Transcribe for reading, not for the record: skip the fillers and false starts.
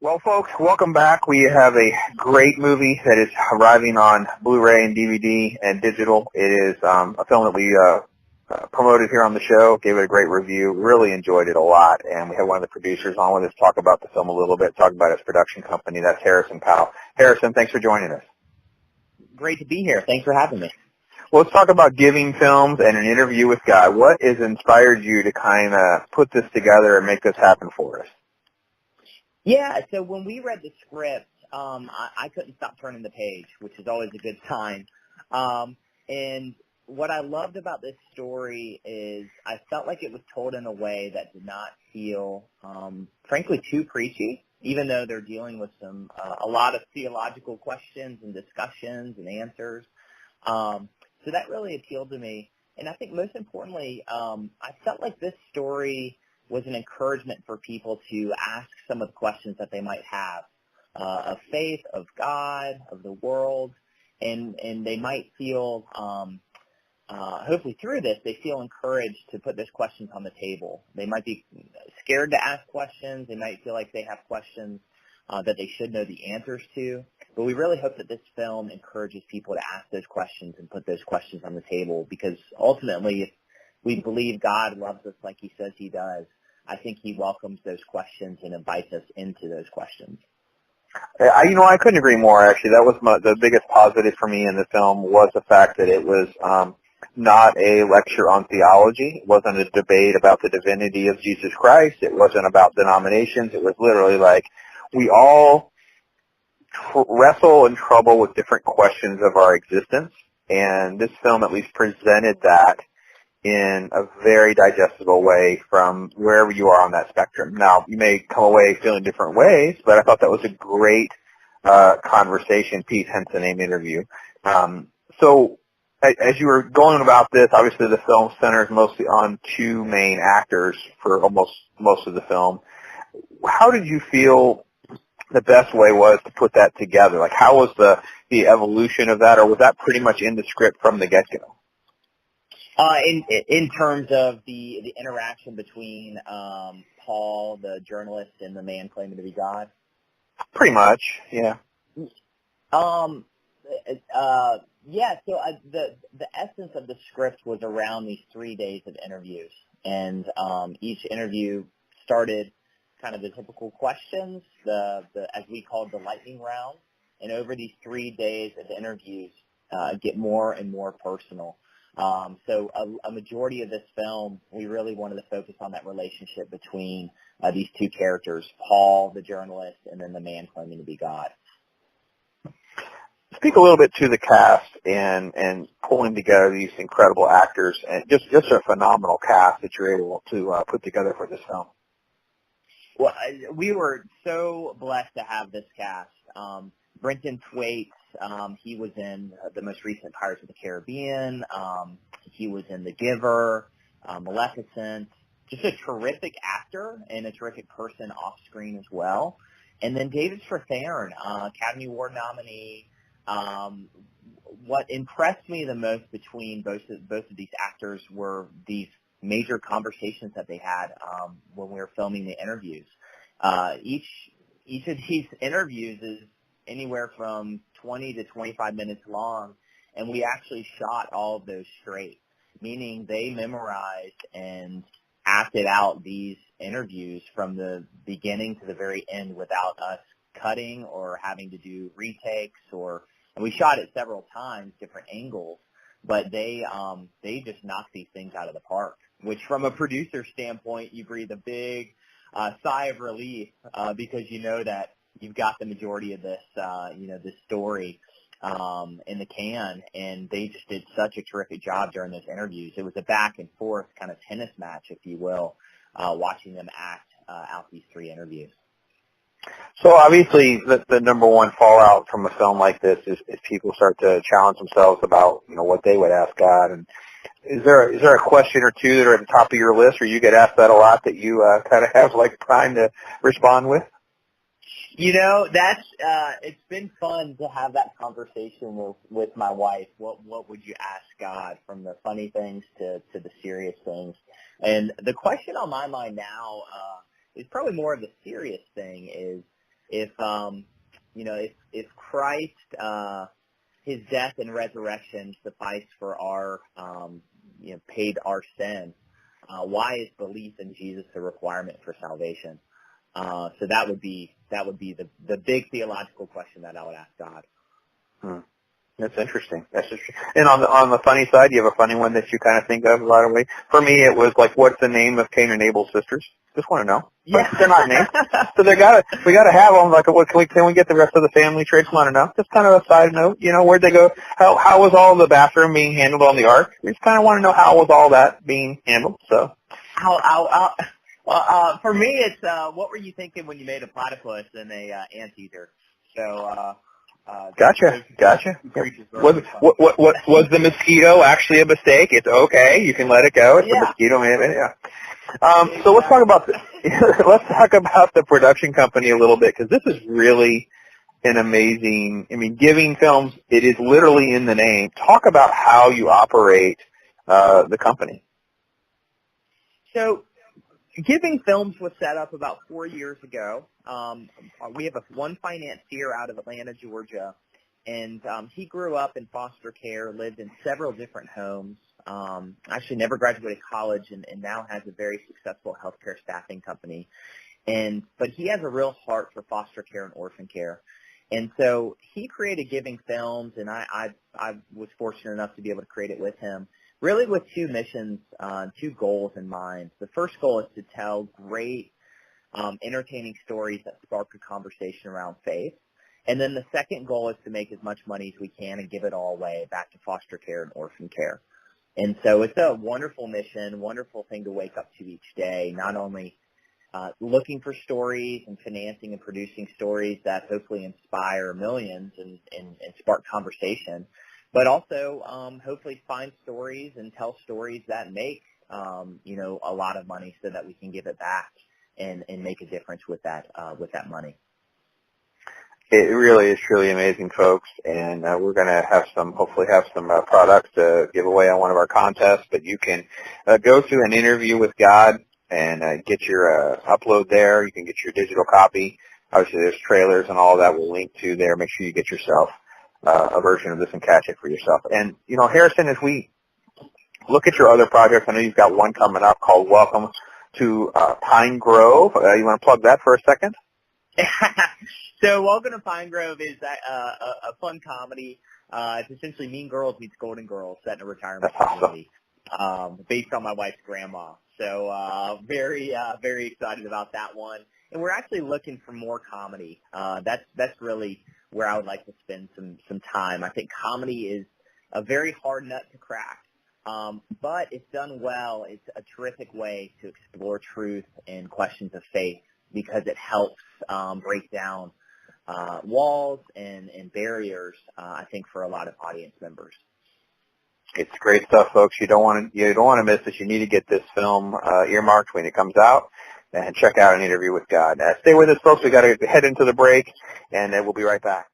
Well, folks, welcome back. We have a great movie that is arriving on Blu-ray and DVD and digital. It is a film that we promoted here on the show, gave it a great review, really enjoyed it a lot, and we had one of the producers on with us talk about the film a little bit, talk about his production company. That's Harrison Powell. Harrison, thanks for joining us. Great to be here. Thanks for having me. Well, let's talk about giving films and an interview with God. What has inspired you to kind of put this together and make this happen for us? Yeah, so when we read the script, I couldn't stop turning the page, which is always a good sign. And what I loved about this story is I felt like it was told in a way that did not feel, frankly, too preachy, even though they're dealing with a lot of theological questions and discussions and answers. So that really appealed to me. And I think most importantly, I felt like this story was an encouragement for people to ask some of the questions that they might have of faith, of God, of the world, and they might feel, hopefully through this, they feel encouraged to put those questions on the table. They might be scared to ask questions. They might feel like they have questions that they should know the answers to. But we really hope that this film encourages people to ask those questions and put those questions on the table, because ultimately, if we believe God loves us like he says he does, I think he welcomes those questions and invites us into those questions. I couldn't agree more, actually. That was the biggest positive for me in the film was the fact that it was not a lecture on theology. It wasn't a debate about the divinity of Jesus Christ. It wasn't about denominations. It was literally like we all wrestle and trouble with different questions of our existence, and this film at least presented that in a very digestible way from wherever you are on that spectrum. Now, you may come away feeling different ways, but I thought that was a great conversation piece, hence the name interview. So as you were going about this, obviously the film centers mostly on two main actors for almost most of the film. How did you feel the best way was to put that together? Like, how was the evolution of that, or was that pretty much in the script from the get-go? In terms of the interaction between Paul, the journalist, and the man claiming to be God? Pretty much, yeah. Yeah, so the essence of the script was around these 3 days of interviews, and each interview started kind of the typical questions, as we called the lightning round, and over these 3 days of interviews get more and more personal. So a majority of this film, we really wanted to focus on that relationship between these two characters, Paul, the journalist, and then the man claiming to be God. Speak a little bit to the cast and pulling together these incredible actors, and just a phenomenal cast that you're able to put together for this film. Well, we were so blessed to have this cast. Brenton Thwaites, he was in the most recent Pirates of the Caribbean. He was in The Giver, Maleficent. Just a terrific actor and a terrific person off screen as well. And then David Strathairn, Academy Award nominee. What impressed me the most between both of these actors were these major conversations that they had when we were filming the interviews. Each of these interviews is anywhere from 20 to 25 minutes long, and we actually shot all of those straight, meaning they memorized and acted out these interviews from the beginning to the very end without us cutting or having to do retakes, and we shot it several times, different angles, but they just knocked these things out of the park, which from a producer standpoint, you breathe a big sigh of relief because you know that you've got the majority of this, this story in the can, and they just did such a terrific job during those interviews. It was a back and forth kind of tennis match, if you will, watching them act out these 3 interviews. So obviously the number one fallout from a film like this is people start to challenge themselves about, what they would ask God. And is there a question or two that are at the top of your list, or you get asked that a lot, that you kind of have like time to respond with? That's it's been fun to have that conversation with my wife. What would you ask God, from the funny things to the serious things? And the question on my mind now is probably more of the serious thing, is if if Christ, his death and resurrection sufficed for our paid our sin, why is belief in Jesus a requirement for salvation? So that would be the big theological question that I would ask God. That's interesting. And on the funny side, you have a funny one that you kind of think of a lot of ways. For me, it was like, what's the name of Cain and Abel's sisters? Just want to know. Yeah, they're not named, so we gotta have them. Like, what can we get the rest of the family tree? Just want to know. Just kind of a side note. Where'd they go? How was all the bathroom being handled on the ark? We just kind of want to know how was all that being handled. So, for me, it's what were you thinking when you made a platypus and a anteater? So. Gotcha. Was the mosquito actually a mistake? It's okay. You can let it go. It's a mosquito, maybe. Yeah. So let's talk about the production company a little bit, because this is really an amazing. I mean, Giving Films. It is literally in the name. Talk about how you operate the company. So, Giving Films was set up about 4 years ago. We have one financier out of Atlanta, Georgia, and he grew up in foster care, lived in several different homes, actually never graduated college, and now has a very successful healthcare staffing company. But he has a real heart for foster care and orphan care. And so he created Giving Films, and I was fortunate enough to be able to create it with him, really with two missions, two goals in mind. The first goal is to tell great, entertaining stories that spark a conversation around faith. And then the second goal is to make as much money as we can and give it all away back to foster care and orphan care. And so it's a wonderful mission, wonderful thing to wake up to each day, not only looking for stories and financing and producing stories that hopefully inspire millions and spark conversation, but also hopefully find stories and tell stories that make a lot of money so that we can give it back and make a difference with that money. It really is truly amazing, folks, and we're going to hopefully have some products to give away on one of our contests. But you can go through an interview with God and get your upload there. You can get your digital copy. Obviously, there's trailers and all of that. We'll link to there. Make sure you get yourself a version of this and catch it for yourself. And, Harrison, as we look at your other projects, I know you've got one coming up called Welcome to Pine Grove. You want to plug that for a second? So Welcome to Pine Grove is a fun comedy. It's essentially Mean Girls meets Golden Girls set in a retirement community, based on my wife's grandma. So very excited about that one. And we're actually looking for more comedy. That's really where I would like to spend some time. I think comedy is a very hard nut to crack. But if done well, it's a terrific way to explore truth and questions of faith, because it helps break down walls and barriers, I think, for a lot of audience members. It's great stuff, folks. You don't want to miss this. You need to get this film earmarked when it comes out, and check out An Interview with God. Stay with us, folks. We got to head into the break, and we'll be right back.